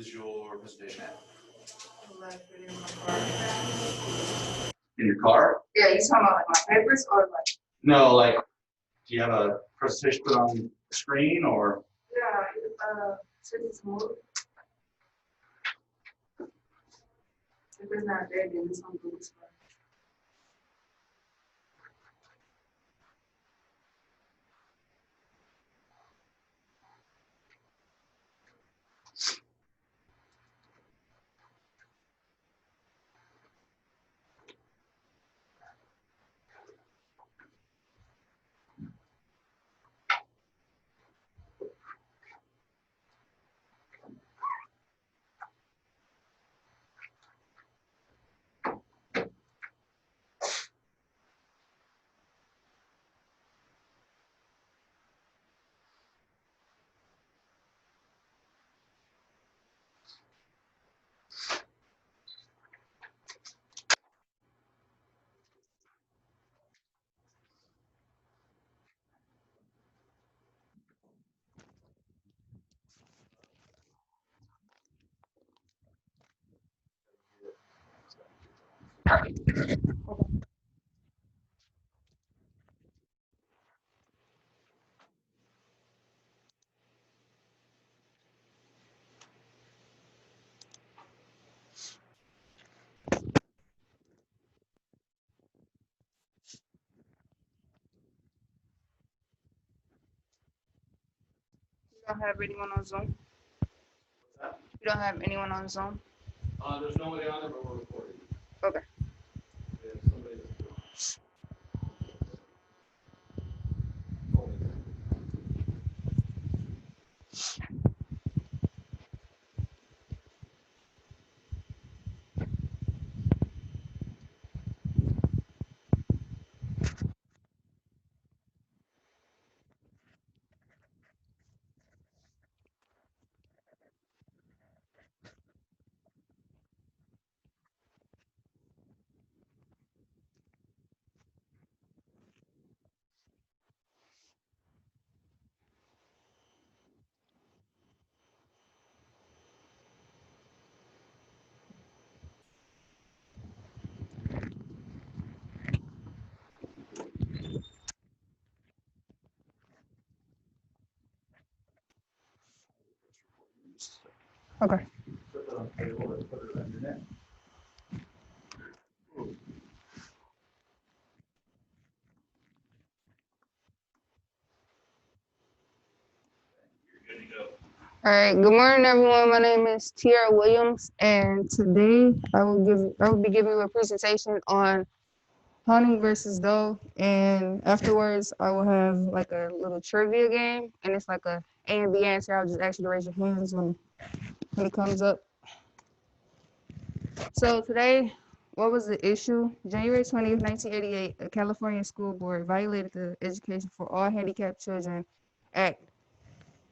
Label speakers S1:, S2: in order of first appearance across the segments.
S1: is your presentation at?
S2: I left it in my car.
S1: In your car?
S2: Yeah, you talking about like my papers or like?
S1: No, like, do you have a presentation put on the screen or?
S2: Yeah, so it's more. If it's not there, then it's on Google Slide. You don't have anyone on Zoom? You don't have anyone on Zoom?
S1: There's nobody on there, but we're recording.
S2: Okay.
S1: We have somebody that's
S2: Okay.
S1: put that on the table and put it on your neck. You're good to go.
S2: All right. Good morning, everyone. My name is Tiara Williams, and today I will be giving you a presentation on Honey versus Doe, and afterwards I will have like a little trivia game, and it's like a and B answer. I'll just ask you to raise your hands when it comes up. So today, what was the issue? January 20th, 1988, a California school board violated the Education for All Handicapped Children Act.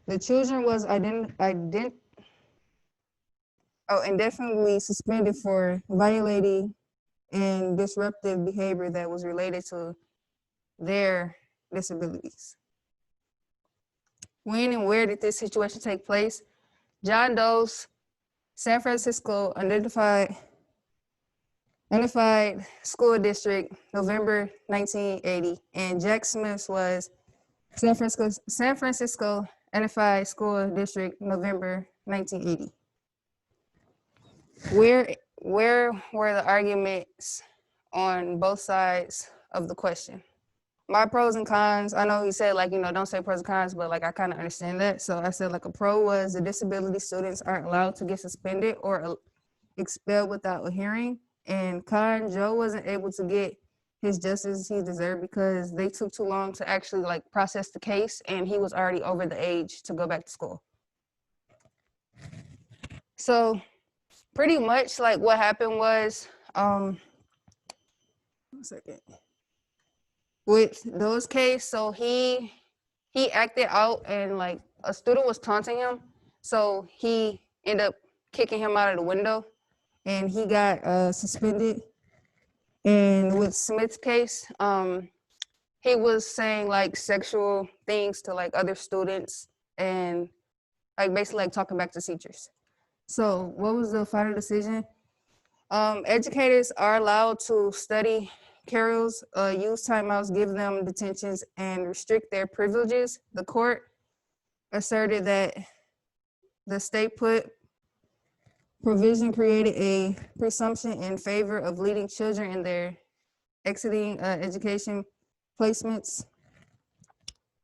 S2: The children was indefinitely suspended for violating and disruptive behavior that was related to their disabilities. When and where did this situation take place? John Doe's San Francisco Unified School District, November 1980, and Jack Smith's was San Francisco Unified School District, November 1980. Where were the arguments on both sides of the question? My pros and cons, I know he said like, don't say pros and cons, but like I kind of understand that. So I said like a pro was the disability students aren't allowed to get suspended or expelled without a hearing. And con, Joe wasn't able to get his justice he deserved because they took too long to actually like process the case and he was already over the age to go back to school. So pretty much like what happened was, 1 second. With those case, so he acted out and like a student was taunting him. So he ended up kicking him out of the window and he got suspended. And with Smith's case, he was saying like sexual things to like other students and like basically like talking back to teachers. So what was the final decision? Educators are allowed to study carrels, use timeouts, give them detentions, and restrict their privileges. The court asserted that the state put provision created a presumption in favor of leading children in their exiting education placements.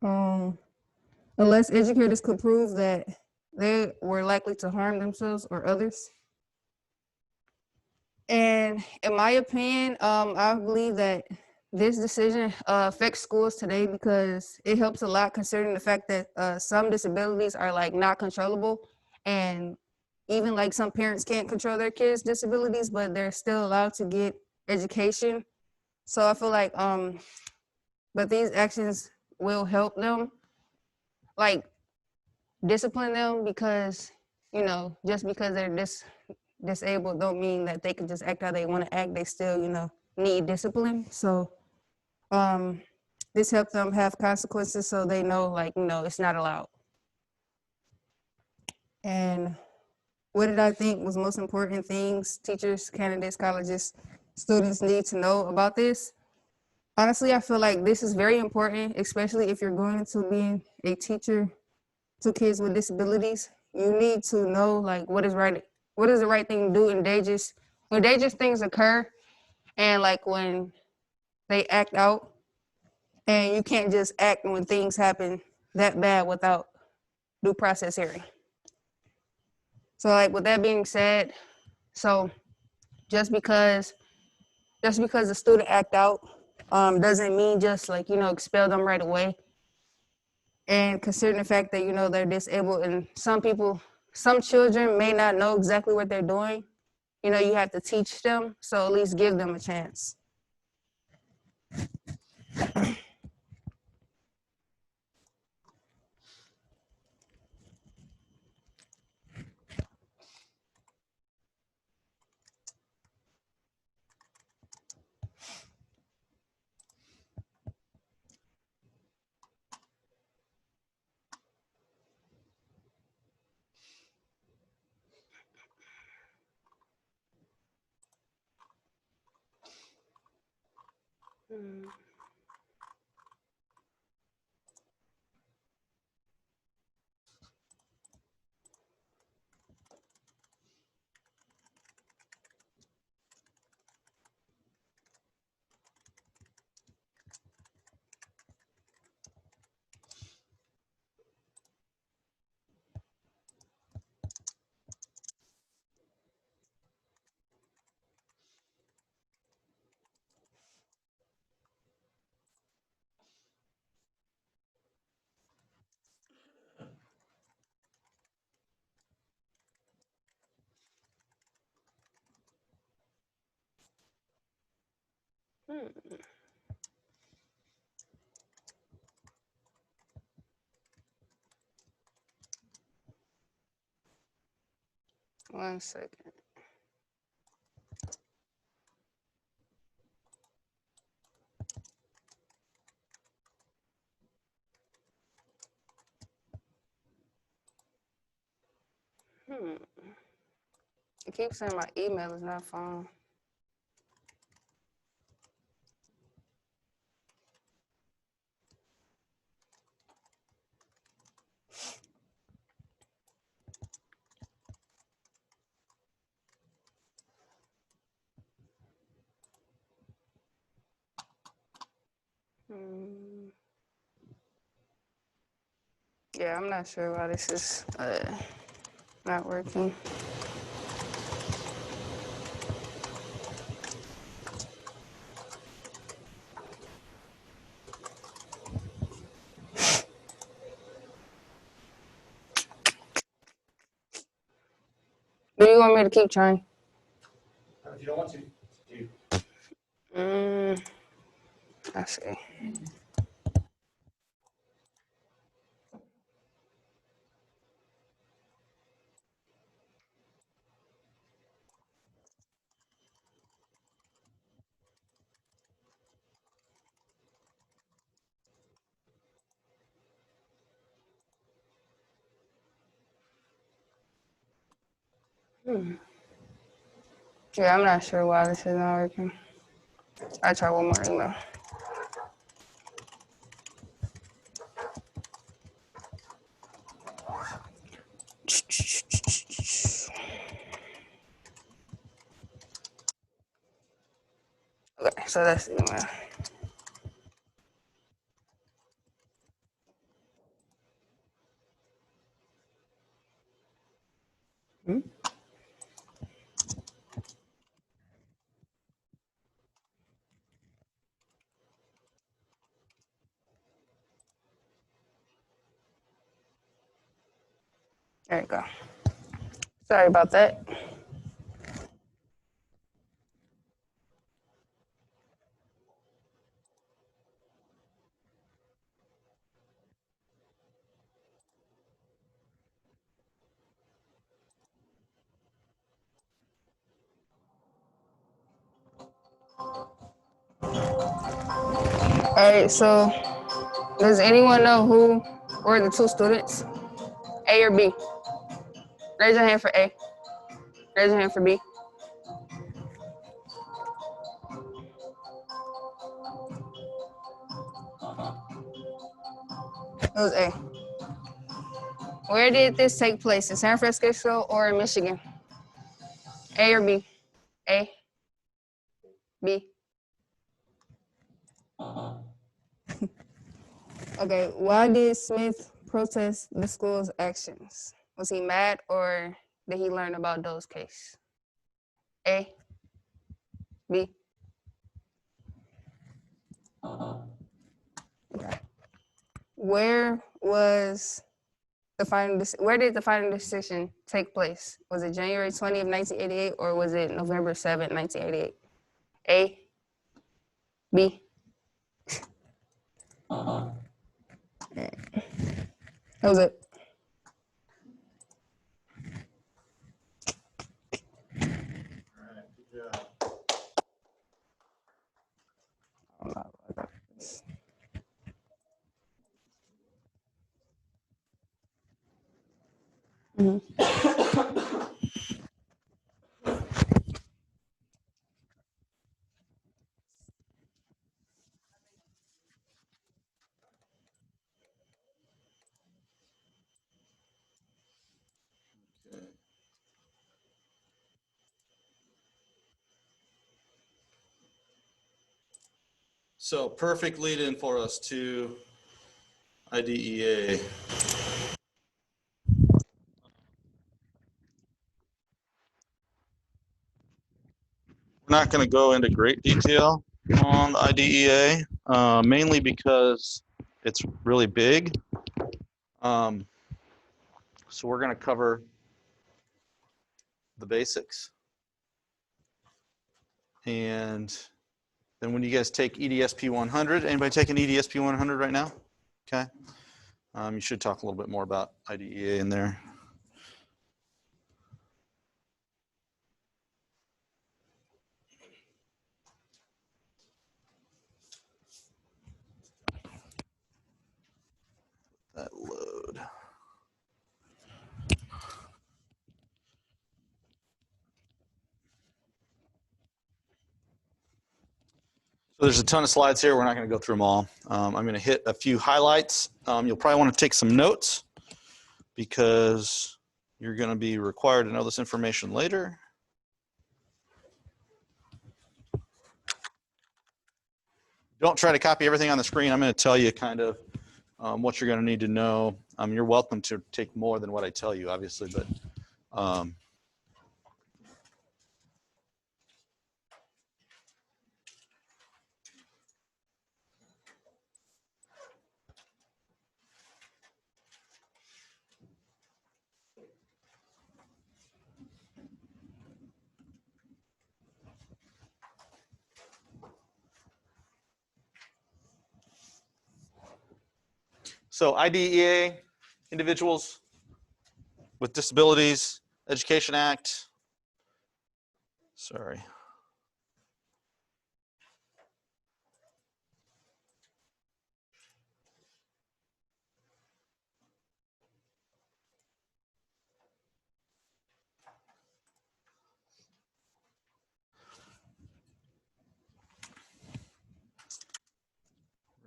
S2: Unless educators could prove that they were likely to harm themselves or others. And in my opinion, I believe that this decision affects schools today because it helps a lot considering the fact that some disabilities are like not controllable, and even like some parents can't control their kids' disabilities, but they're still allowed to get education. So I feel like but these actions will help them, like discipline them, because just because they're disabled don't mean that they can just act how they want to act. They still need discipline. So this helps them have consequences so they know, like, it's not allowed. And what did I think was most important things teachers, candidates, colleges, students need to know about this? Honestly, I feel like this is very important, especially if you're going into being a teacher to kids with disabilities. You need to know like what is the right thing to do when dangerous things occur, and like when they act out. And you can't just act when things happen that bad without due process hearing. So like with that being said, so just because the student act out doesn't mean just like expel them right away. And considering the fact that they're disabled, and some children may not know exactly what they're doing, you have to teach them, so at least give them a chance. One second. It keeps saying my email is not found. Yeah, I'm not sure why this is not working. Do you want me to keep trying?
S1: If you don't want to, you.
S2: I see. Yeah, I'm not sure why this is not working. I try one more email. Okay, so that's the email. There you go. Sorry about that. All right, so does anyone know who were the two students? A or B? Raise your hand for A. Raise your hand for B. It was A. Where did this take place? In San Francisco or in Michigan? A or B? A? B? Okay, why did Smith protest the school's actions? Was he mad or did he learn about Doe's case? A? B? Okay. Where did the final decision take place? Was it January 20th, 1988 or was it November 7th, 1988? A? B? That was it.
S3: So perfect lead in for us to IDEA. We're not going to go into great detail on the IDEA, mainly because it's really big. So we're going to cover the basics. And then when you guys take EDSP 100, anybody taking EDSP 100 right now? Okay. You should talk a little bit more about IDEA in there. That load. So there's a ton of slides here. We're not going to go through them all. I'm going to hit a few highlights. You'll probably want to take some notes because you're going to be required to know this information later. Don't try to copy everything on the screen. I'm going to tell you kind of what you're going to need to know. You're welcome to take more than what I tell you, obviously, but so IDEA, Individuals with Disabilities Education Act. Sorry.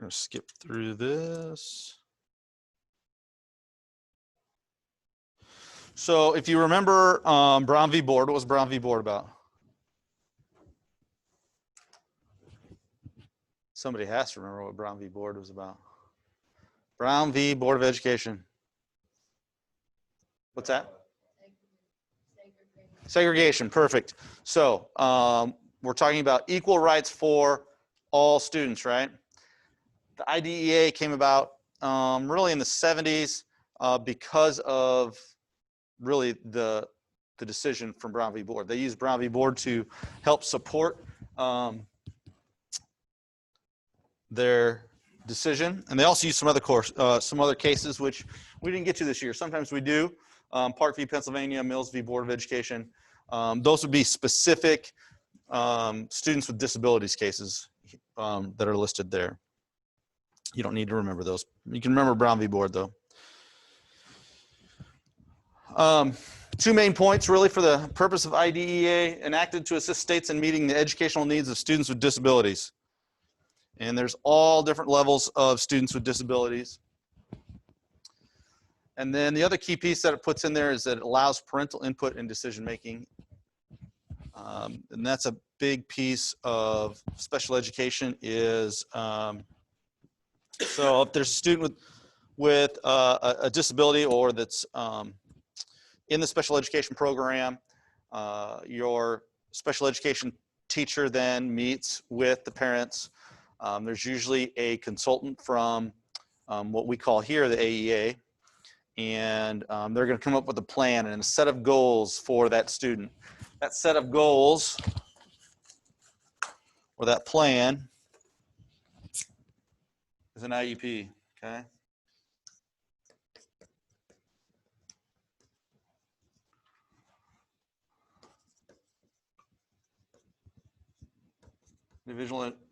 S3: We're gonna skip through this. So if you remember Brown v. Board, what was Brown v. Board about? Somebody has to remember what Brown v. Board was about. Brown v. Board of Education. What's that? Segregation, perfect. So we're talking about equal rights for all students, right? The IDEA came about really in the 70s because of really the decision from Brown v. Board. They used Brown v. Board to help support their decision, and they also used some other cases which we didn't get to this year. Sometimes we do. Park v. Pennsylvania, Mills v. Board of Education. Those would be specific students with disabilities cases that are listed there. You don't need to remember those. You can remember Brown v. Board though. Two main points really for the purpose of IDEA: enacted to assist states in meeting the educational needs of students with disabilities. And there's all different levels of students with disabilities. And then the other key piece that it puts in there is that it allows parental input in decision making. And that's a big piece of special education is, so if there's a student with a disability or that's in the special education program, your special education teacher then meets with the parents. There's usually a consultant from what we call here the AEA, and they're going to come up with a plan and a set of goals for that student. That set of goals or that plan is an IEP, okay?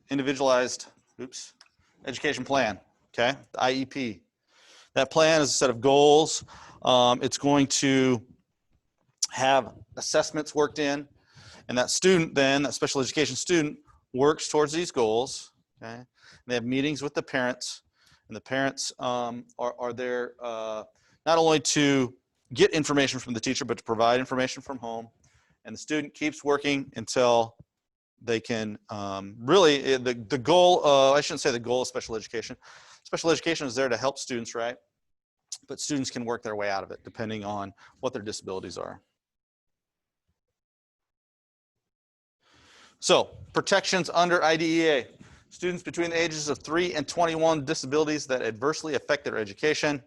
S3: Individualized education plan, okay? The IEP. That plan is a set of goals. It's going to have assessments worked in, and that student then, that special education student, works towards these goals, okay? And they have meetings with the parents, and the parents are there not only to get information from the teacher, but to provide information from home. And the student keeps working until they can really, the goal, I shouldn't say the goal of special education. Special education is there to help students, right? But students can work their way out of it depending on what their disabilities are. So, protections under IDEA. Students between the ages of 3 and 21 with disabilities that adversely affect their education.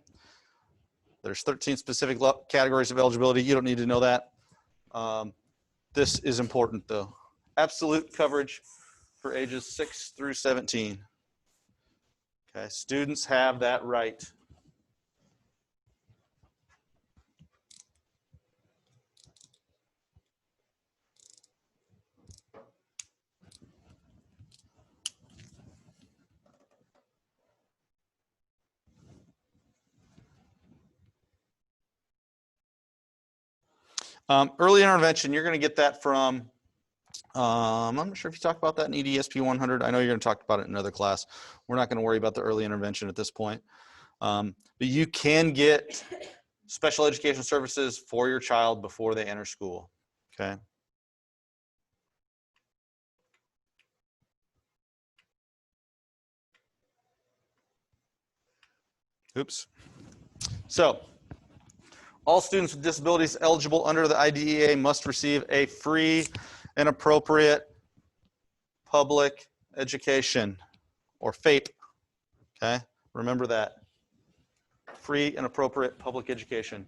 S3: There's 13 specific categories of eligibility. You don't need to know that. This is important though. Absolute coverage for ages 6 through 17. Okay, students have that right. Early intervention, you're going to get that from, I'm not sure if you talk about that in EDSP 100. I know you're going to talk about it in another class. We're not going to worry about the early intervention at this point. But you can get special education services for your child before they enter school, okay? Oops. So, all students with disabilities eligible under the IDEA must receive a free and appropriate public education, or FAPE, okay? Remember that. Free and appropriate public education.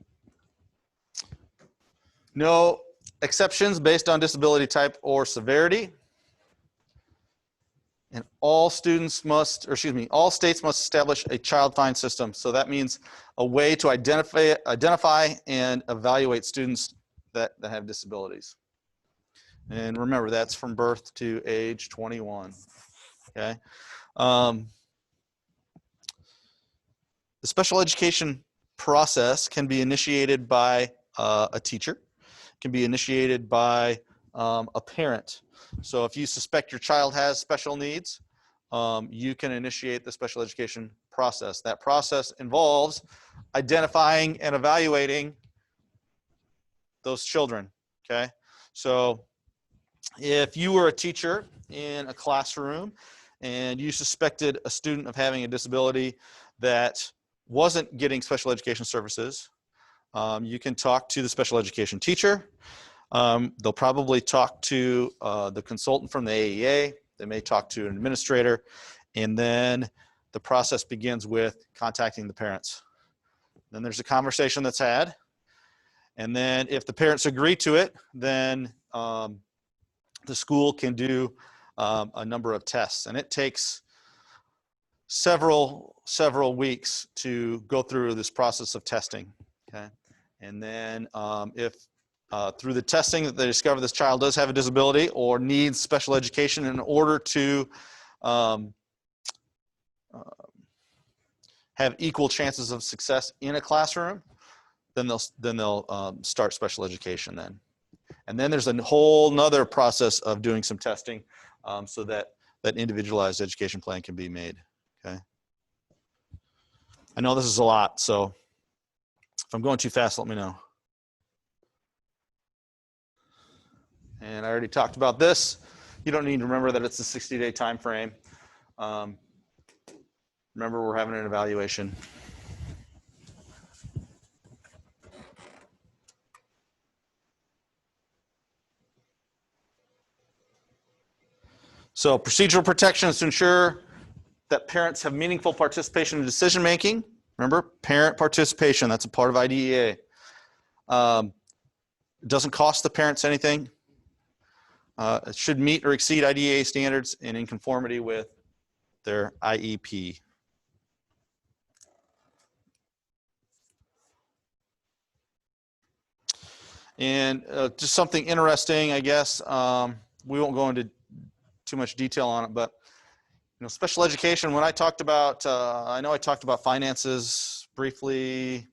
S3: No exceptions based on disability type or severity. And all students must, or excuse me, all states must establish a child find system. So that means a way to identify and evaluate students that have disabilities. And remember, that's from birth to age 21, okay? The special education process can be initiated by a teacher, can be initiated by a parent. So if you suspect your child has special needs, you can initiate the special education process. That process involves identifying and evaluating those children, okay? So if you were a teacher in a classroom and you suspected a student of having a disability that wasn't getting special education services, you can talk to the special education teacher. They'll probably talk to the consultant from the AEA. They may talk to an administrator, and then the process begins with contacting the parents. Then there's a conversation that's had, and then if the parents agree to it, then the school can do a number of tests, and it takes several weeks to go through this process of testing. Okay, and then if through the testing that they discover this child does have a disability or needs special education in order to have equal chances of success in a classroom, then they'll start special education then. And then there's a whole nother process of doing some testing so that that individualized education plan can be made, okay? I know this is a lot, so if I'm going too fast, let me know. And I already talked about this. You don't need to remember that it's a 60-day time frame. Remember, we're having an evaluation. So procedural protections to ensure that parents have meaningful participation in decision making. Remember, parent participation, that's a part of IDEA. It doesn't cost the parents anything. It should meet or exceed IDEA standards and in conformity with their IEP. And just something interesting, I guess, we won't go into too much detail on it, but special education, when I talked about, I know I talked about finances briefly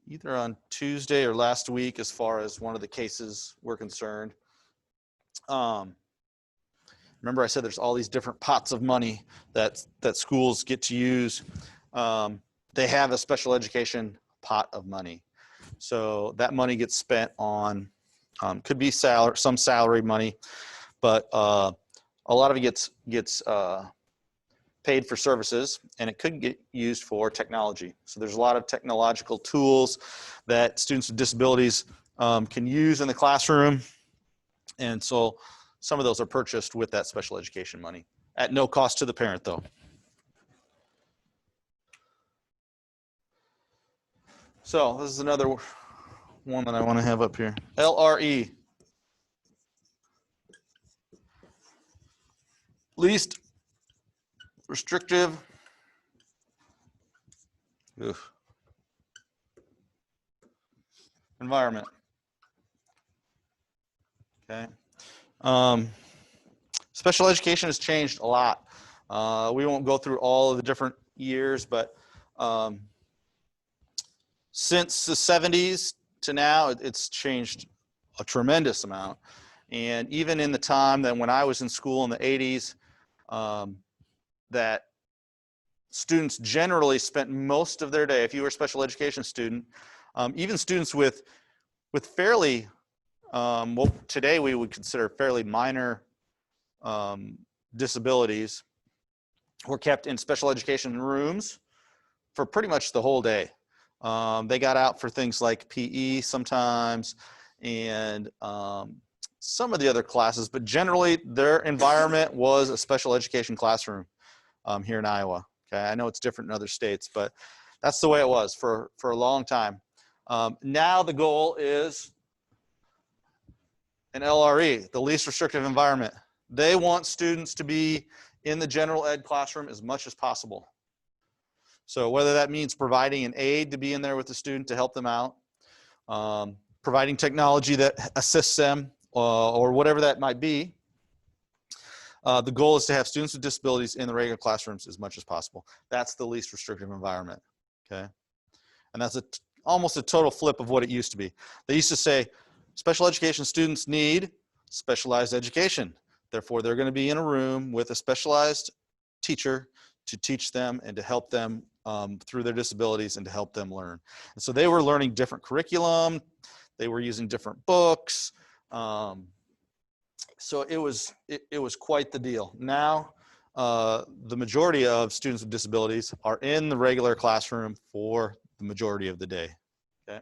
S3: either on Tuesday or last week as far as one of the cases were concerned. Remember I said there's all these different pots of money that schools get to use. They have a special education pot of money. So that money gets spent on, could be some salary money, but a lot of it gets paid for services, and it could get used for technology. So there's a lot of technological tools that students with disabilities can use in the classroom. And so some of those are purchased with that special education money at no cost to the parent though. So this is another one that I want to have up here. LRE. Least restrictive environment. Okay. Special education has changed a lot. We won't go through all of the different years, but since the 70s to now, it's changed a tremendous amount. And even in the time that when I was in school in the 80s, that students generally spent most of their day, if you were a special education student, even students with fairly, what today we would consider fairly minor disabilities, were kept in special education rooms for pretty much the whole day. They got out for things like PE sometimes, and some of the other classes, but generally their environment was a special education classroom here in Iowa. Okay, I know it's different in other states, but that's the way it was for a long time. Now the goal is an LRE, the least restrictive environment. They want students to be in the general ed classroom as much as possible. So whether that means providing an aide to be in there with the student to help them out, providing technology that assists them, or whatever that might be, the goal is to have students with disabilities in the regular classrooms as much as possible. That's the least restrictive environment, okay? And that's almost a total flip of what it used to be. They used to say, special education students need specialized education. Therefore, they're going to be in a room with a specialized teacher to teach them and to help them through their disabilities and to help them learn. And so they were learning different curriculum. They were using different books. So it was quite the deal. Now, the majority of students with disabilities are in the regular classroom for the majority of the day. Okay.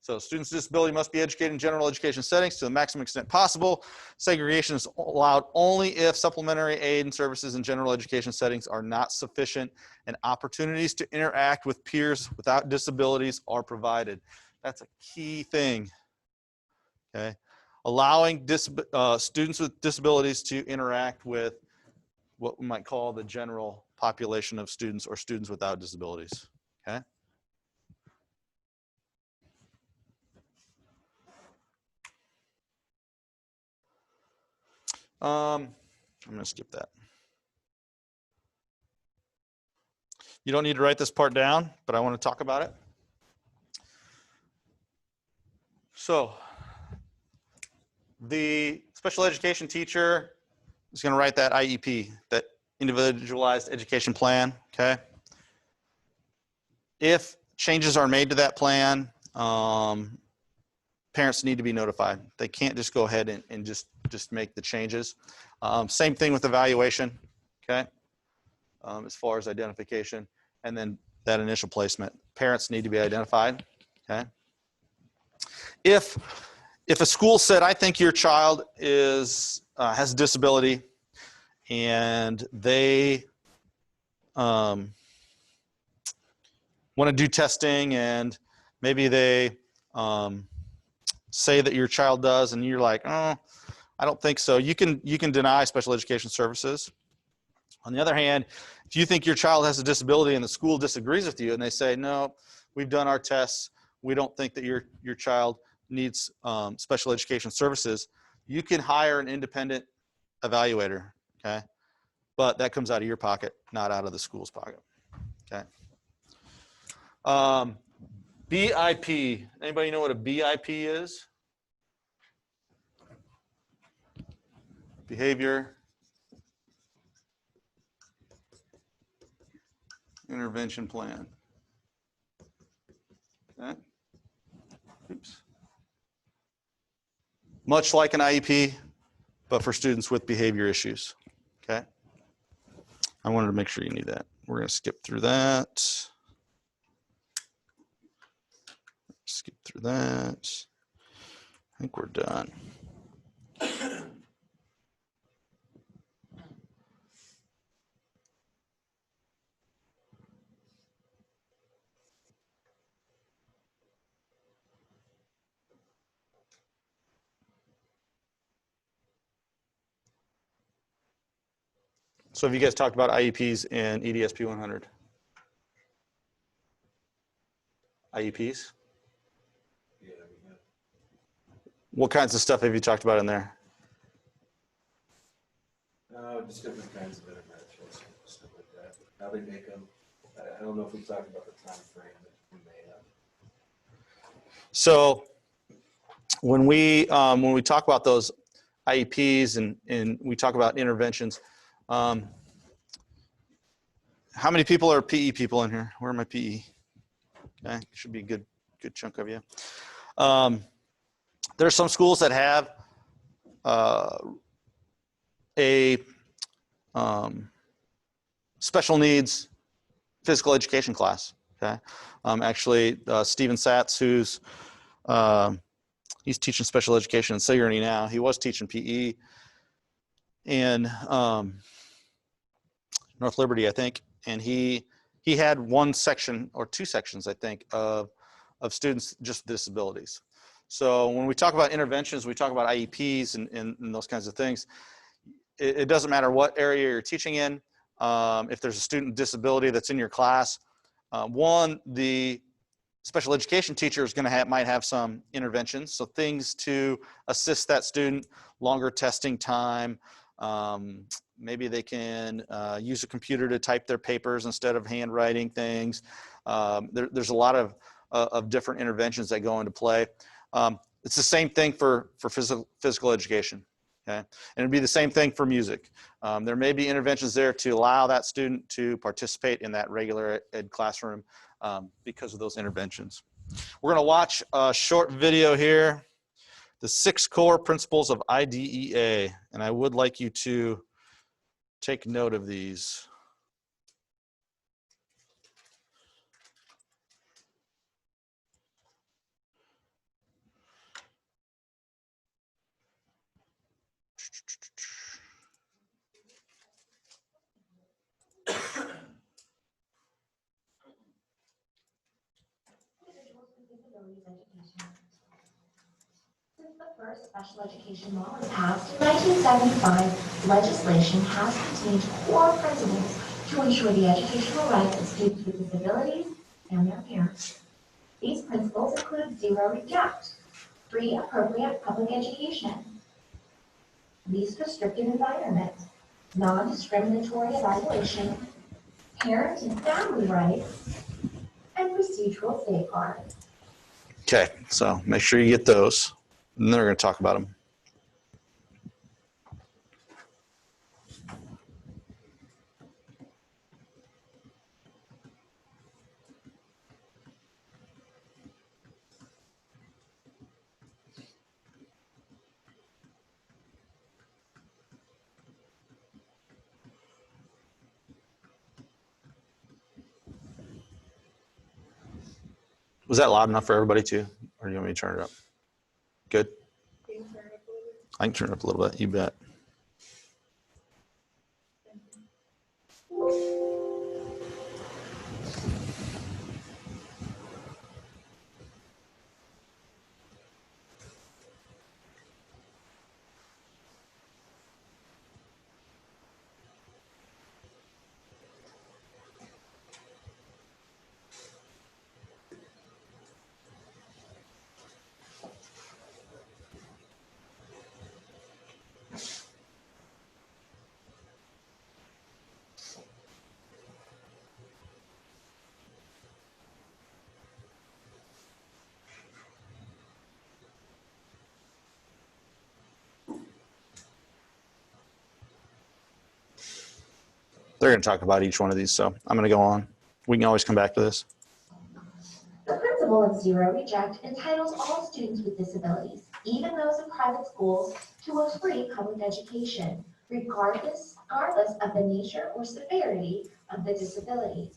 S3: So students with disability must be educated in general education settings to the maximum extent possible. Segregation is allowed only if supplementary aid and services in general education settings are not sufficient and opportunities to interact with peers without disabilities are provided. That's a key thing. Okay. Allowing students with disabilities to interact with what we might call the general population of students or students without disabilities. Okay. I'm going to skip that. You don't need to write this part down, but I want to talk about it. So the special education teacher is going to write that IEP, that individualized education plan, okay? If changes are made to that plan, parents need to be notified. They can't just go ahead and just make the changes. Same thing with evaluation, okay? As far as identification, and then that initial placement. Parents need to be identified, okay? If a school said, I think your child has a disability, and they want to do testing, and maybe they say that your child does, and you're like, oh, I don't think so. You can deny special education services. On the other hand, if you think your child has a disability and the school disagrees with you and they say, no, we've done our tests, we don't think that your child needs special education services, you can hire an independent evaluator, okay? But that comes out of your pocket, not out of the school's pocket, okay? BIP, anybody know what a BIP is? Behavior intervention plan. Okay. Oops. Much like an IEP, but for students with behavior issues. Okay. I wanted to make sure you knew that. We're going to skip through that. Skip through that. I think we're done. So have you guys talked about IEPs and EDSP 100? IEPs?
S4: Yeah, we have.
S3: What kinds of stuff have you talked about in there?
S4: Just different kinds of interventions, stuff like that. How they make them. I don't know if we talked about the time frame that we may have.
S3: So when we talk about those IEPs and we talk about interventions, how many people are PE people in here? Where are my PE? Okay, should be a good chunk of you. There are some schools that have a special needs physical education class. Okay, actually, Steven Satz, who's he's teaching special education in Sigourney now. He was teaching PE in North Liberty, I think, and he had one section or two sections, I think, of students just with disabilities. So when we talk about interventions, we talk about IEPs and those kinds of things. It doesn't matter what area you're teaching in. If there's a student with disability that's in your class, the special education teacher is going to might have some interventions. So things to assist that student, longer testing time. Maybe they can use a computer to type their papers instead of handwriting things. There's a lot of different interventions that go into play. It's the same thing for physical education. Okay, and it'd be the same thing for music. There may be interventions there to allow that student to participate in that regular ed classroom because of those interventions. We're going to watch a short video here, the 6 core principles of IDEA, and I would like you to take note of these.
S5: Since the first special education law was passed in 1975, legislation has contained core principles to ensure the educational rights of students with disabilities and their parents. These principles include zero reject, free appropriate public education, least restrictive environment, non-discriminatory evaluation, parent and family rights, and procedural safeguards.
S3: Okay, so make sure you get those, and then we're going to talk about them. Was that loud enough for everybody too? Or do you want me to turn it up? Good? I can turn it up a little bit, you bet. They're going to talk about each one of these, so I'm going to go on. We can always come back to this.
S5: The principle of zero reject entitles all students with disabilities, even those in private schools, to a free public education, regardless of the nature or severity of the disability.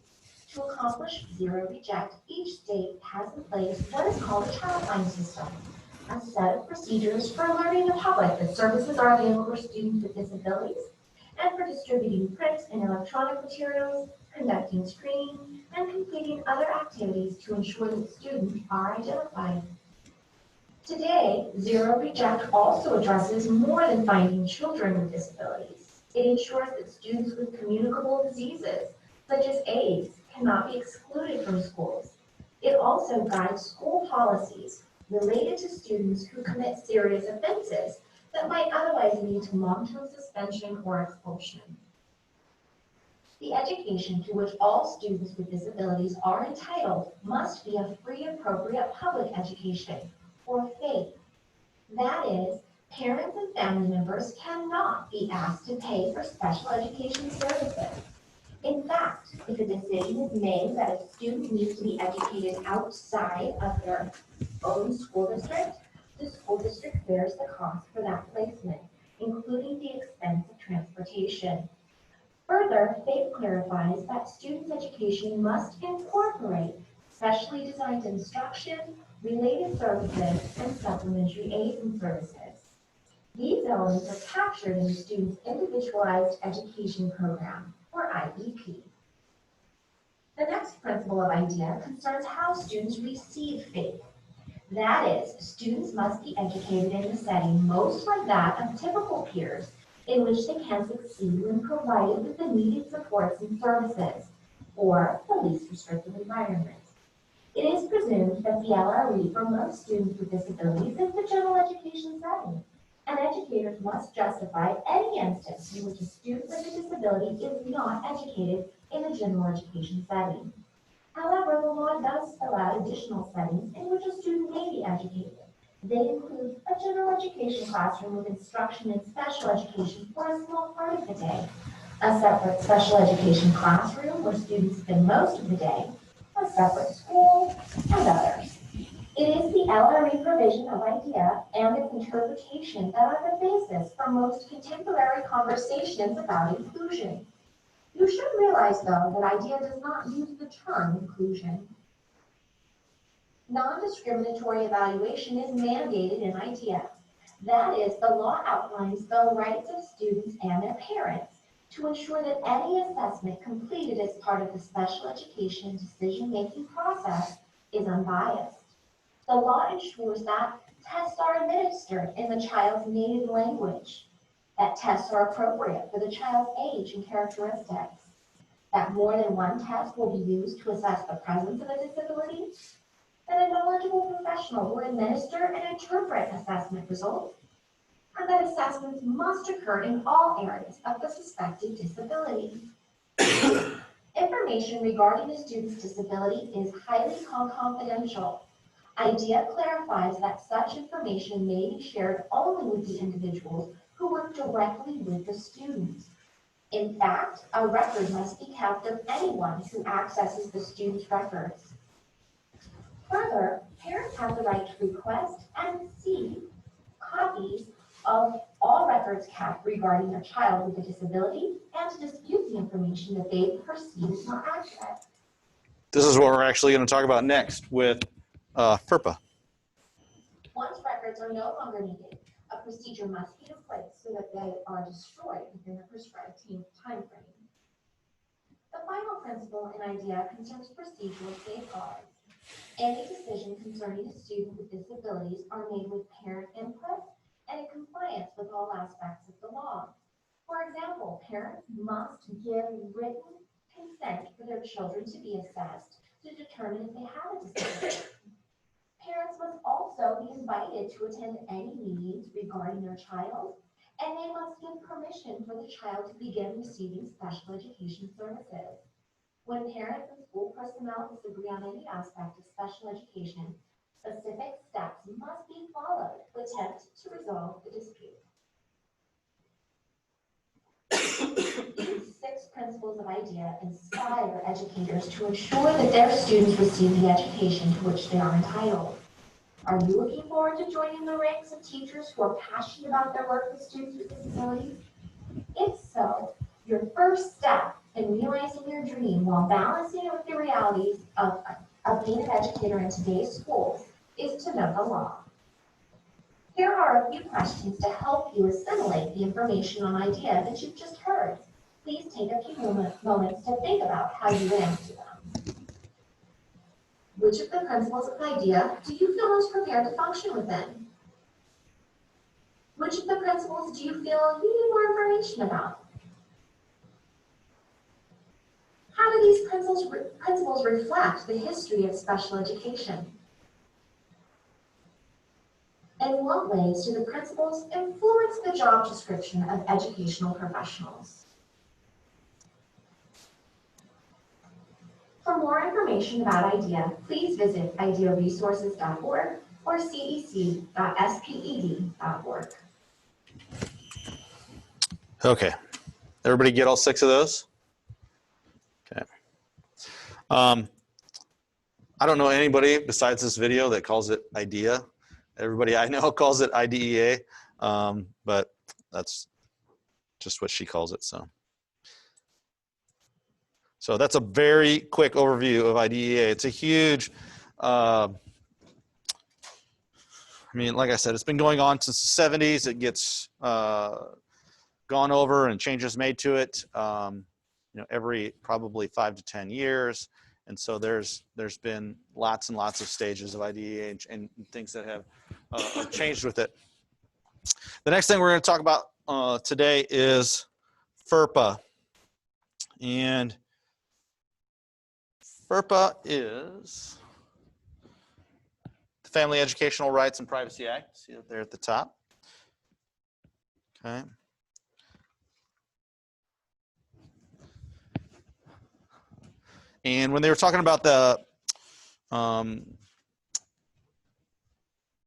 S5: To accomplish zero reject, each state has in place what is called a Childline system, a set of procedures for alerting the public that services are available for students with disabilities, and for distributing print and electronic materials, conducting screening, and completing other activities to ensure that students are identified. Today, Zero Reject also addresses more than finding children with disabilities. It ensures that students with communicable diseases, such as AIDS, cannot be excluded from schools. It also guides school policies related to students who commit serious offenses that might otherwise lead to long-term suspension or expulsion. The education to which all students with disabilities are entitled must be a free, appropriate public education, or FAPE. That is, parents and family members cannot be asked to pay for special education services. In fact, if a decision is made that a student needs to be educated outside of their own school district, the school district bears the cost for that placement, including the expense of transportation. Further, FAPE clarifies that students' education must incorporate specially designed instruction, related services, and supplementary aids and services. These elements are captured in the student's Individualized Education Program, or IEP. The next principle of IDEA concerns how students receive FAPE. That is, students must be educated in a setting most like that of typical peers, in which they can succeed when provided with the needed supports and services, or the least restrictive environment. It is presumed that the LRE for most students with disabilities is the general education setting, and educators must justify any instance in which a student with a disability is not educated in a general education setting. However, the law does spell out additional settings in which a student may be educated, They include a general education classroom with instruction in special education for a small part of the day, a separate special education classroom where students spend most of the day, a separate school, and others. It is the LRE provision of IDEA and its interpretation that are the basis for most contemporary conversations about inclusion. You should realize, though, that IDEA does not use the term inclusion. Non-discriminatory evaluation is mandated in IDEA. That is, the law outlines the rights of students and their parents to ensure that any assessment completed as part of the special education decision-making process is unbiased. The law ensures that tests are administered in the child's native language, that tests are appropriate for the child's age and characteristics, that more than one test will be used to assess the presence of a disability, that a knowledgeable professional will administer and interpret assessment results, and that assessments must occur in all areas of the suspected disability. Information regarding a student's disability is highly confidential. IDEA clarifies that such information may be shared only with the individuals who work directly with the student. In fact, a record must be kept of anyone who accesses the student's records. Further, parents have the right to request and receive copies of all records kept regarding their child with a disability and to dispute the information that they perceive is not accurate.
S3: This is what we're actually going to talk about next with FERPA.
S5: Once records are no longer needed, a procedure must be in place so that they are destroyed within the prescribed time frame. The final principle in IDEA concerns procedural safeguards. Any decision concerning a student with disabilities are made with parent input and in compliance with all aspects of the law. For example, parents must give written consent for their children to be assessed to determine if they have a disability. Parents must also be invited to attend any meetings regarding their child, and they must give permission for the child to begin receiving special education services. When parents and school personnel disagree on any aspect of special education, specific steps must be followed to attempt to resolve the dispute. These 6 principles of IDEA inspire educators to ensure that their students receive the education to which they are entitled. Are you looking forward to joining the ranks of teachers who are passionate about their work with students with disabilities? If so, your first step in realizing your dream while balancing it with the realities of being an educator in today's schools is to know the law. Here are a few questions to help you assimilate the information on IDEA that you've just heard. Please take a few moments to think about how you would answer them. Which of the principles of IDEA do you feel most prepared to function within? Which of the principles do you feel you need more information about? How do these principles reflect the history of special education? In what ways do the principles influence the job description of educational professionals? For more information about IDEA, please visit idearesources.org or cec.sped.org.
S3: Okay. Everybody get all 6 of those? Okay. I don't know anybody besides this video that calls it IDEA. Everybody I know calls it IDEA, but that's just what she calls it. So that's a very quick overview of IDEA. It's a huge, I mean, like I said, it's been going on since the 70s. It gets gone over and changes made to it, every probably 5 to 10 years. And so there's been lots and lots of stages of IDEA and things that have changed with it. The next thing we're going to talk about today is FERPA. And FERPA is the Family Educational Rights and Privacy Act. See it there at the top. Okay. And when they were talking about the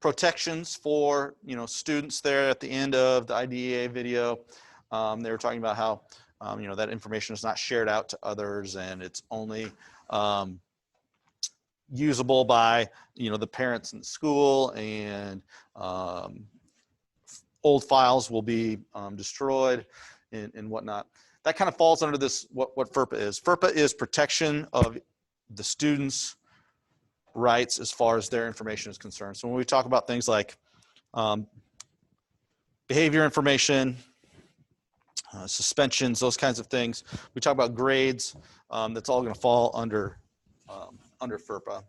S3: protections for, you know, students there at the end of the IDEA video. They were talking about how, you know, that information is not shared out to others, and it's only usable by, you know, the parents in the school, and old files will be destroyed and whatnot. That kind of falls under this, what FERPA is. FERPA is protection of the students' rights as far as their information is concerned. So when we talk about things like behavior information, suspensions, those kinds of things, we talk about grades, that's all going to fall under FERPA.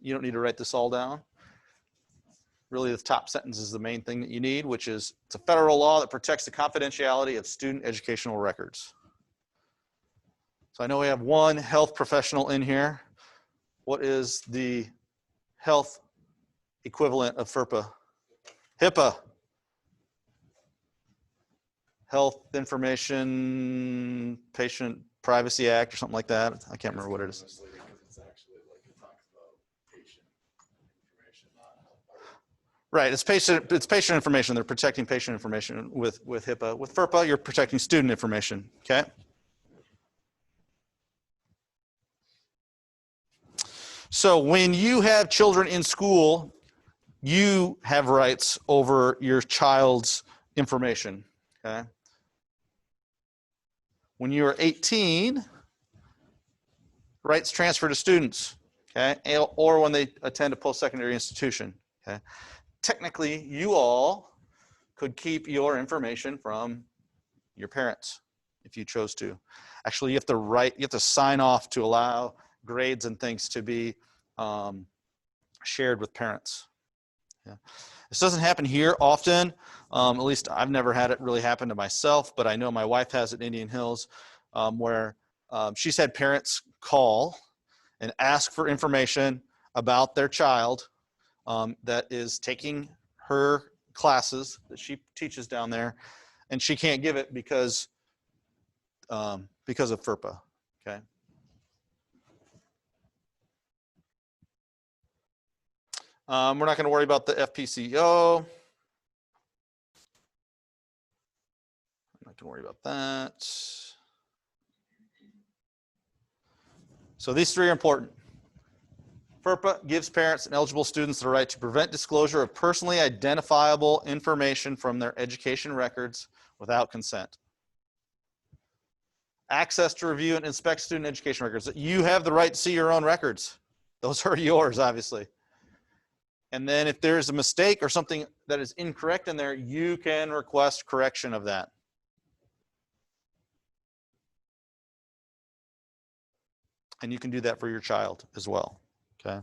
S3: You don't need to write this all down. Really, the top sentence is the main thing that you need, which is it's a federal law that protects the confidentiality of student educational records. So I know we have one health professional in here. What is the health equivalent of FERPA? HIPAA. Health Information Patient Privacy Act or something like that. I can't remember what it is.
S4: Misleading because it's actually like it talks about patient information, not health.
S3: Right, it's patient information. They're protecting patient information with HIPAA. With FERPA, you're protecting student information, okay? So when you have children in school, you have rights over your child's information, okay? When you're 18, rights transfer to students, okay? Or when they attend a post-secondary institution, okay? Technically, you all could keep your information from your parents if you chose to. Actually, you have to sign off to allow grades and things to be shared with parents. Yeah. This doesn't happen here often. At least I've never had it really happen to myself, but I know my wife has at Indian Hills, where she's had parents call and ask for information about their child that is taking her classes that she teaches down there, and she can't give it because of FERPA, okay? We're not going to worry about the FPCO. I'm not going to worry about that. So these three are important. FERPA gives parents and eligible students the right to prevent disclosure of personally identifiable information from their education records without consent. Access to review and inspect student education records. You have the right to see your own records. Those are yours, obviously. And then if there's a mistake or something that is incorrect in there, you can request correction of that. And you can do that for your child as well, okay?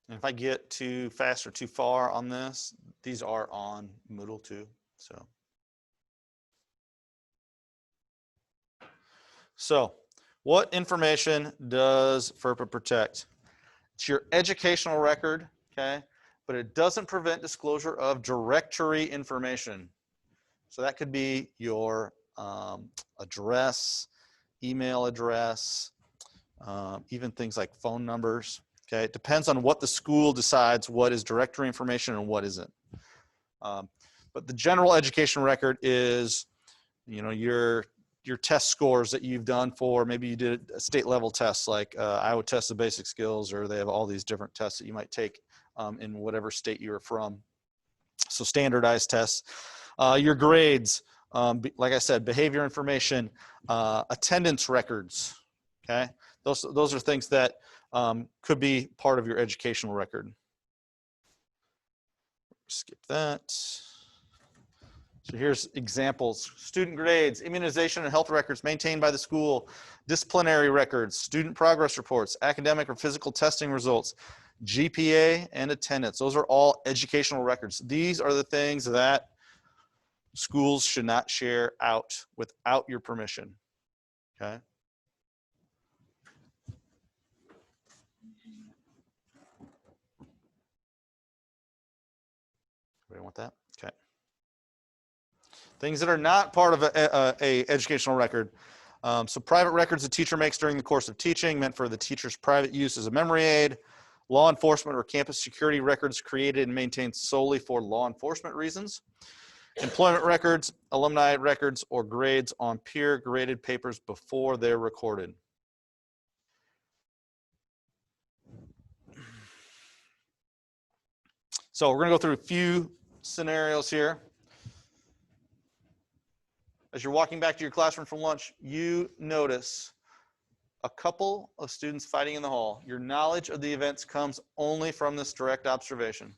S3: And if I get too fast or too far on this, these are on Moodle too, So what information does FERPA protect? It's your educational record, okay? But it doesn't prevent disclosure of directory information. So that could be your address, email address, even things like phone numbers. Okay, it depends on what the school decides what is directory information and what isn't. But the general education record is, you know, your test scores that you've done for, maybe you did a state level test like Iowa Test of Basic Skills, or they have all these different tests that you might take in whatever state you're from. So standardized tests. Your grades, like I said, behavior information, attendance records, okay? Those are things that could be part of your educational record. Skip that. So here's examples: student grades, immunization and health records maintained by the school, disciplinary records, student progress reports, academic or physical testing results, GPA and attendance. Those are all educational records. These are the things that schools should not share out without your permission, okay? Everybody want that? Okay. Things that are not part of a educational record. So private records a teacher makes during the course of teaching, meant for the teacher's private use as a memory aid. Law enforcement or campus security records created and maintained solely for law enforcement reasons. Employment records, alumni records, or grades on peer graded papers before they're recorded. So we're going to go through a few scenarios here. As you're walking back to your classroom from lunch, you notice a couple of students fighting in the hall. Your knowledge of the events comes only from this direct observation.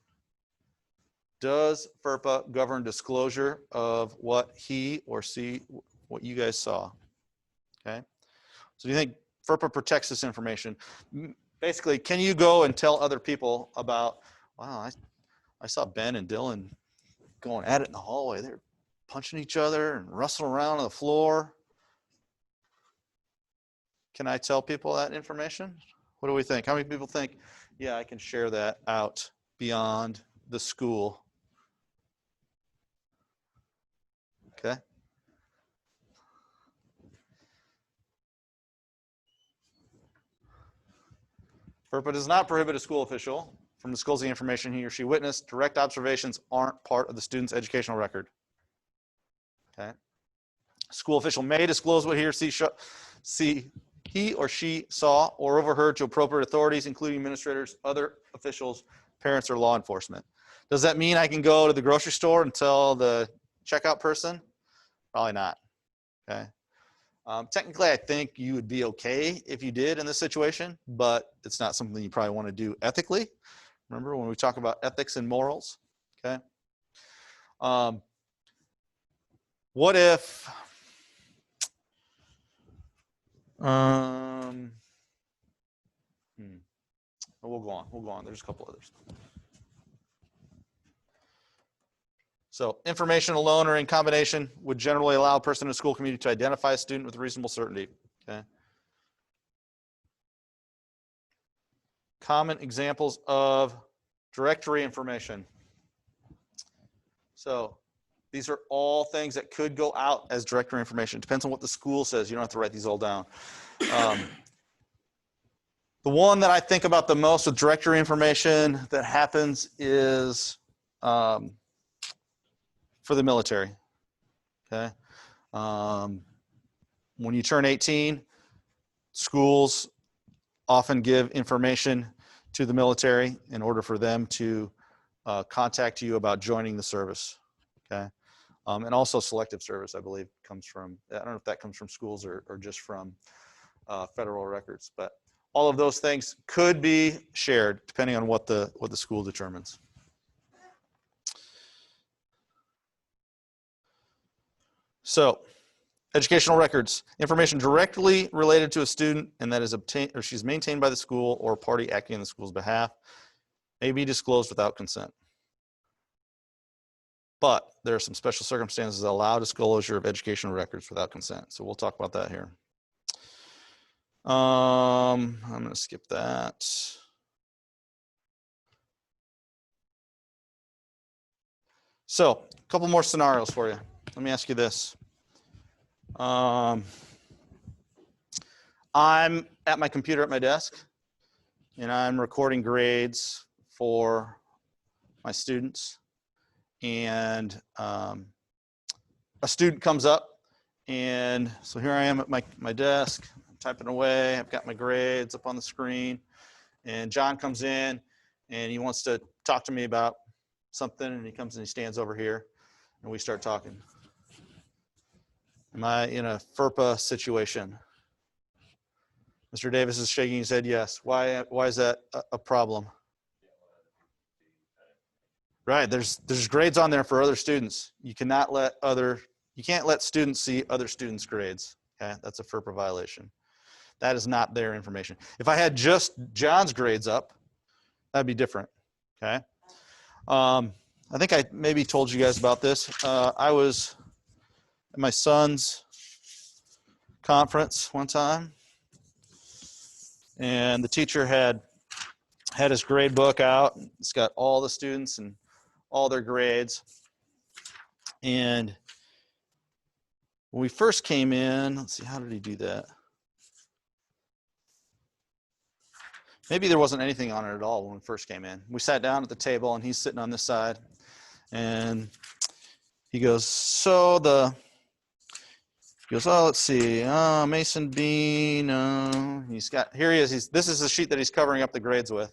S3: Does FERPA govern disclosure of what he or she, what you guys saw? Okay. So do you think FERPA protects this information? Basically, can you go and tell other people about, wow, I saw Ben and Dylan going at it in the hallway. They're punching each other and rustling around on the floor. Can I tell people that information? What do we think? How many people think, yeah, I can share that out beyond the school? Okay. FERPA does not prohibit a school official from disclosing information he or she witnessed. Direct observations aren't part of the student's educational record. Okay. School official may disclose what he or she saw or overheard to appropriate authorities, including administrators, other officials, parents, or law enforcement. Does that mean I can go to the grocery store and tell the checkout person? Probably not. Okay. Technically, I think you would be okay if you did in this situation, but it's not something you probably want to do ethically. Remember when we talk about ethics and morals? Okay. What if we'll go on. There's a couple others. So information alone or in combination would generally allow a person in the school community to identify a student with reasonable certainty. Okay. Common examples of directory information. So these are all things that could go out as directory information. It depends on what the school says. You don't have to write these all down. The one that I think about the most with directory information that happens is for the military. Okay. When you turn 18, schools often give information to the military in order for them to contact you about joining the service. Okay. And also selective service, I believe, comes from, I don't know if that comes from schools or just from federal records, but all of those things could be shared depending on what the school determines. So, educational records, information directly related to a student and that is obtained or she's maintained by the school or a party acting on the school's behalf may be disclosed without consent. But there are some special circumstances that allow disclosure of educational records without consent. So we'll talk about that here. I'm going to skip that. So a couple more scenarios for you. Let me ask you this. I'm at my computer at my desk and I'm recording grades for my students. And a student comes up and so here I am at my desk, I'm typing away, I've got my grades up on the screen and John comes in and he wants to talk to me about something and he comes and he stands over here and we start talking. Am I in a FERPA situation? Mr. Davis is shaking his head yes. Why is that a problem? Right. There's grades on there for other students. You can't let students see other students' grades. Okay, that's a FERPA violation. That is not their information. If I had just John's grades up, that'd be different. Okay. I think I maybe told you guys about this. I was at my son's conference one time, and the teacher had his grade book out. It's got all the students and all their grades. And when we first came in, let's see, how did he do that? Maybe there wasn't anything on it at all when we first came in. We sat down at the table and he's sitting on this side, and he goes, oh, let's see, Mason Bean, here he is, this is the sheet that he's covering up the grades with,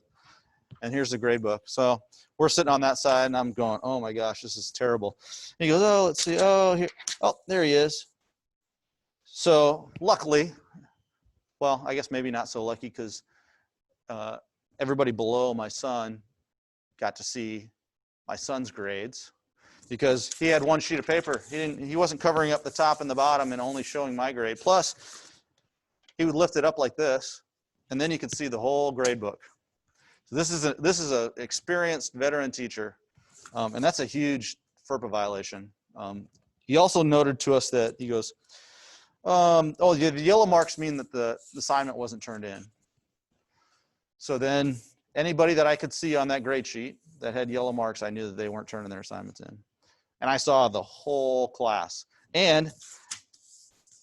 S3: and here's the grade book. So we're sitting on that side, and I'm going, oh my gosh, this is terrible. And he goes, oh, let's see, there he is. So luckily, well, I guess maybe not so lucky, because everybody below my son got to see my son's grades, because he had one sheet of paper. He wasn't covering up the top and the bottom and only showing my grade. Plus, he would lift it up like this, and then you could see the whole grade book. So this is a experienced veteran teacher, and that's a huge FERPA violation. He also noted to us that he goes, the yellow marks mean that the assignment wasn't turned in. So then anybody that I could see on that grade sheet that had yellow marks, I knew that they weren't turning their assignments in. And I saw the whole class. And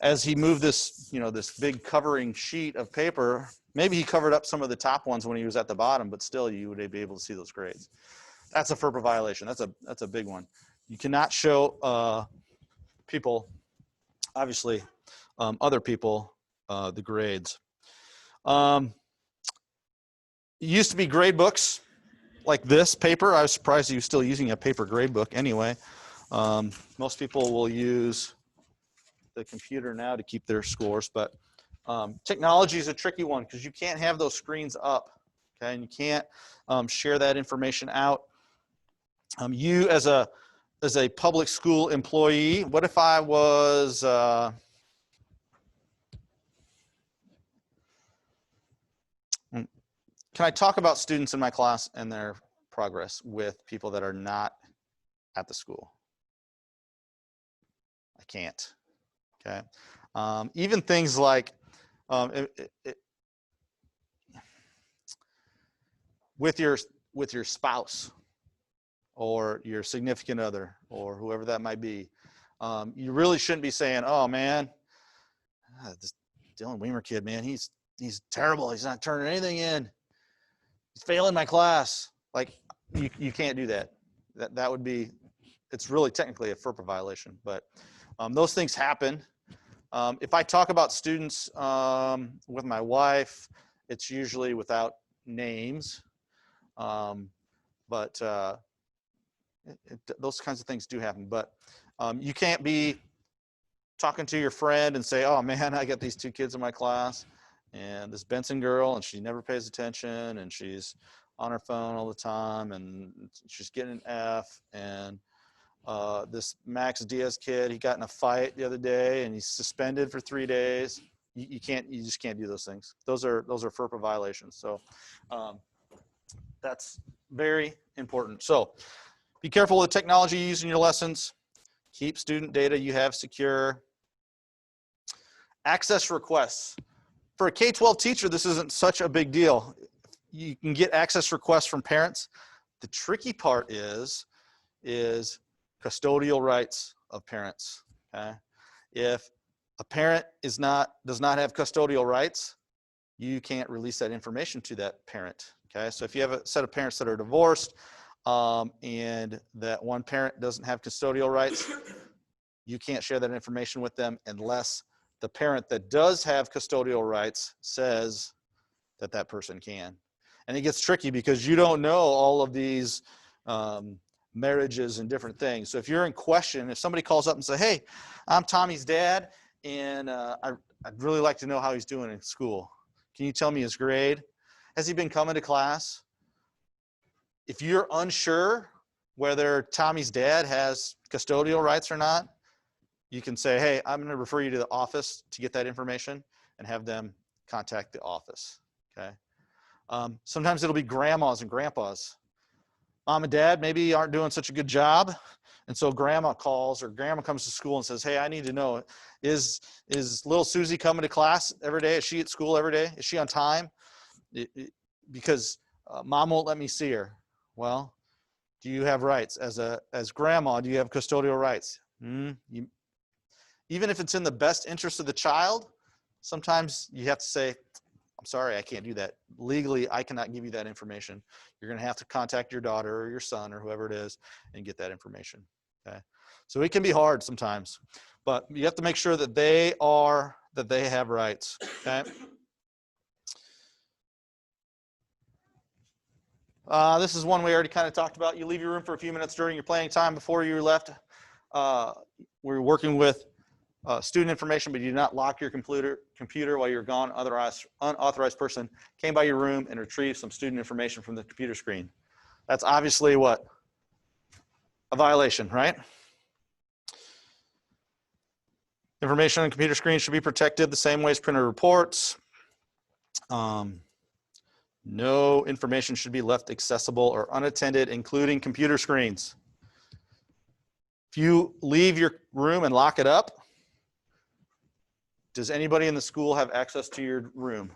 S3: as he moved this, this big covering sheet of paper, maybe he covered up some of the top ones when he was at the bottom, but still you would be able to see those grades. That's a FERPA violation. That's a big one. You cannot show people, obviously, other people, the grades. It used to be grade books like this paper. I was surprised he was still using a paper grade book anyway. Most people will use the computer now to keep their scores, but technology is a tricky one, because you can't have those screens up, okay, and you can't share that information out. You as a public school employee, what if I was can I talk about students in my class and their progress with people that are not at the school? I can't. Okay. Even things like with your spouse or your significant other or whoever that might be, you really shouldn't be saying, "Oh man, this Dylan Weimer kid, man, he's terrible. He's not turning anything in. He's failing my class." Like, you can't do that. That would be, it's really technically a FERPA violation, but those things happen. If I talk about students with my wife, it's usually without names, but those kinds of things do happen. But you can't be talking to your friend and say, "Oh man, I got these two kids in my class, and this Benson girl, and she never pays attention, and she's on her phone all the time, and she's getting an F, and this Max Diaz kid, he got in a fight the other day and he's suspended for 3 days." You just can't do those things. Those are FERPA violations. So that's very important. So be careful with the technology you use in your lessons. Keep student data you have secure. Access requests. For a K-12 teacher, this isn't such a big deal. You can get access requests from parents. The tricky part is custodial rights of parents. Okay? If a parent does not have custodial rights, you can't release that information to that parent. Okay? So if you have a set of parents that are divorced and that one parent doesn't have custodial rights, you can't share that information with them unless the parent that does have custodial rights says that person can. And it gets tricky because you don't know all of these marriages and different things. So if you're in question, if somebody calls up and say, "Hey, I'm Tommy's dad, and I'd really like to know how he's doing in school. Can you tell me his grade? Has he been coming to class?" If you're unsure, whether Tommy's dad has custodial rights or not, you can say, hey, I'm going to refer you to the office to get that information and have them contact the office, okay? Sometimes it'll be grandmas and grandpas. Mom and dad maybe aren't doing such a good job, and so grandma calls or grandma comes to school and says, hey, I need to know, is little Susie coming to class every day? Is she at school every day? Is she on time? Because mom won't let me see her. Well, do you have rights? As grandma, do you have custodial rights? Even if it's in the best interest of the child, sometimes you have to say, I'm sorry, I can't do that. Legally, I cannot give you that information. You're going to have to contact your daughter or your son or whoever it is and get that information, okay? So it can be hard sometimes, but you have to make sure that they have rights, okay? This is one we already kind of talked about. You leave your room for a few minutes during your playing time before you left. We're working with student information, but you do not lock your computer while you're gone. Unauthorized person came by your room and retrieved some student information from the computer screen. That's obviously what? A violation, right? Information on computer screen should be protected the same way as printed reports. No information should be left accessible or unattended, including computer screens. If you leave your room and lock it up, does anybody in the school have access to your room?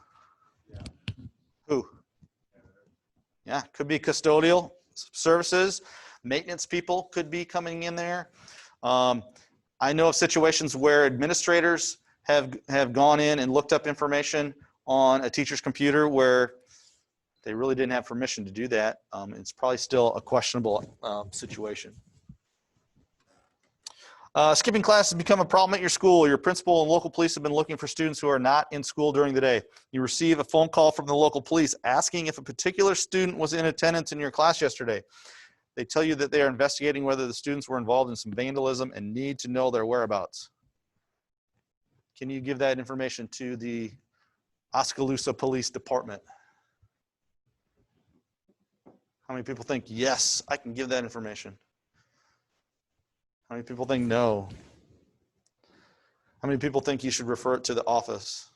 S4: Yeah.
S3: Who? Yeah, could be custodial services. Maintenance people could be coming in there. I know of situations where administrators have gone in and looked up information on a teacher's computer where they really didn't have permission to do that. It's probably still a questionable situation. Skipping class has become a problem at your school. Your principal and local police have been looking for students who are not in school during the day. You receive a phone call from the local police asking if a particular student was in attendance in your class yesterday. They tell you that they are investigating whether the students were involved in some vandalism and need to know their whereabouts. Can you give that information to the Oskaloosa Police Department? How many people think, yes, I can give that information? How many people think no? How many people think you should refer it to the office?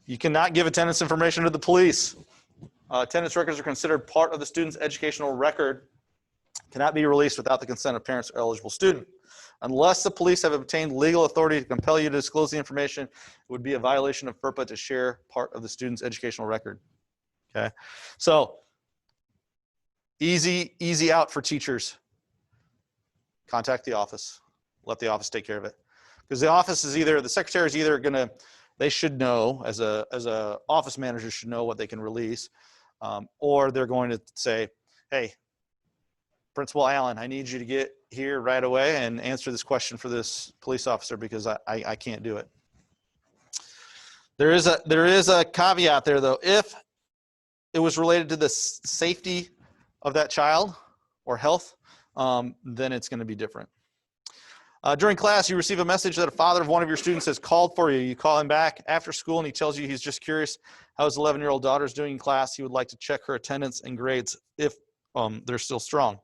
S3: You cannot give attendance information to the police. Attendance records are considered part of the student's educational record, cannot be released without the consent of parents or eligible student. Unless the police have obtained legal authority to compel you to disclose the information, it would be a violation of FERPA to share part of the student's educational record. Okay, so easy out for teachers. Contact the office. Let the office take care of it. Because the office is either, the secretary is either gonna, they should know, as a office manager should know what they can release, or they're going to say, hey, Principal Allen, I need you to get here right away and answer this question for this police officer because I can't do it. There is a caveat there though. If it was related to the safety of that child or health, then it's going to be different. During class, you receive a message that a father of one of your students has called for you. You call him back after school and he tells you he's just curious how his 11-year-old daughter's doing in class. He would like to check her attendance and grades if they're still strong.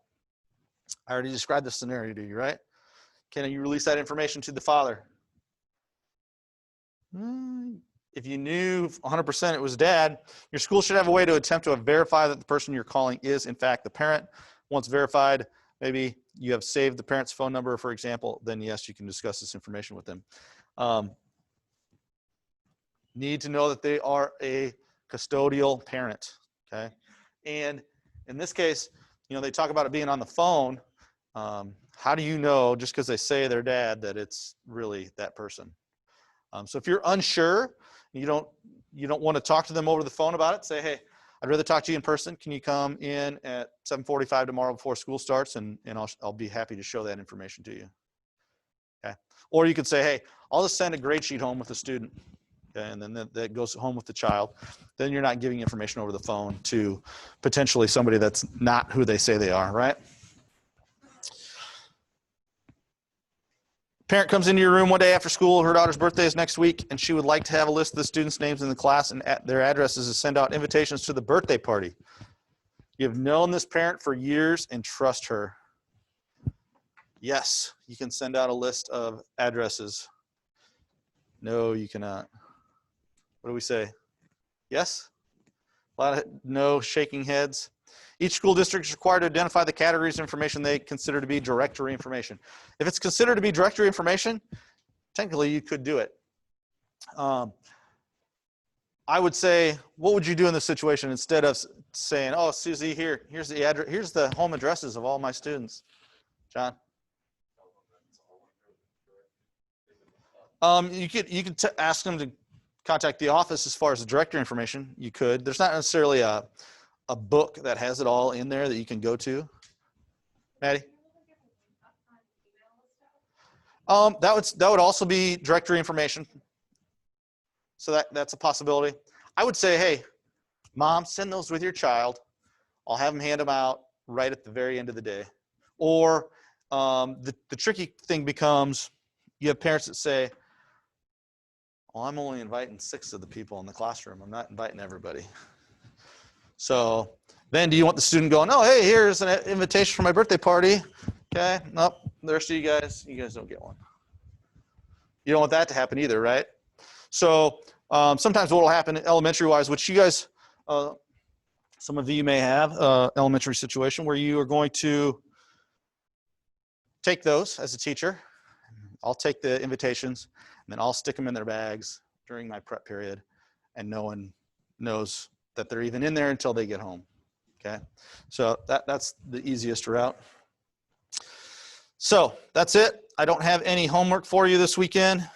S3: I already described this scenario to you, right? Can you release that information to the father? If you knew 100% it was dad, your school should have a way to attempt to verify that the person you're calling is in fact the parent. Once verified, maybe you have saved the parent's phone number, for example, then yes, you can discuss this information with them. Need to know that they are a custodial parent, okay? And in this case, you know, they talk about it being on the phone. How do you know, just because they say they're dad, that it's really that person? So if you're unsure, you don't want to talk to them over the phone about it, say, hey, I'd rather talk to you in person. Can you come in at 7:45 tomorrow before school starts, and I'll be happy to show that information to you. Okay. Or you could say, hey, I'll just send a grade sheet home with the student. Okay, and then that goes home with the child. Then you're not giving information over the phone to potentially somebody that's not who they say they are, right? Parent comes into your room one day after school. Her daughter's birthday is next week, and she would like to have a list of the students' names in the class and their addresses to send out invitations to the birthday party. You have known this parent for years and trust her. Yes, you can send out a list of addresses. No, you cannot. What do we say? Yes? A lot of no shaking heads. Each school district is required to identify the categories of information they consider to be directory information. If it's considered to be directory information, technically you could do it. I would say, what would you do in this situation instead of saying, oh, Susie, here's the address, here's the home addresses of all my students. John? You could ask them to contact the office as far as the directory information. You could. There's not necessarily a book that has it all in there that you can go to. Maddie? That would also be directory information. So that's a possibility. I would say, hey, mom, send those with your child. I'll have them hand them out right at the very end of the day. Or the tricky thing becomes, you have parents that say, well, I'm only inviting 6 of the people in the classroom. I'm not inviting everybody. So then do you want the student going, oh, hey, here's an invitation for my birthday party. Okay, nope, the rest of you guys don't get one. You don't want that to happen either, right? So sometimes what will happen elementary-wise, which you guys, some of you may have elementary situation where you are going to take those as a teacher. I'll take the invitations and then I'll stick them in their bags during my prep period, and no one knows that they're even in there until they get home. Okay, so that's the easiest route. So that's it. I don't have any homework for you this weekend.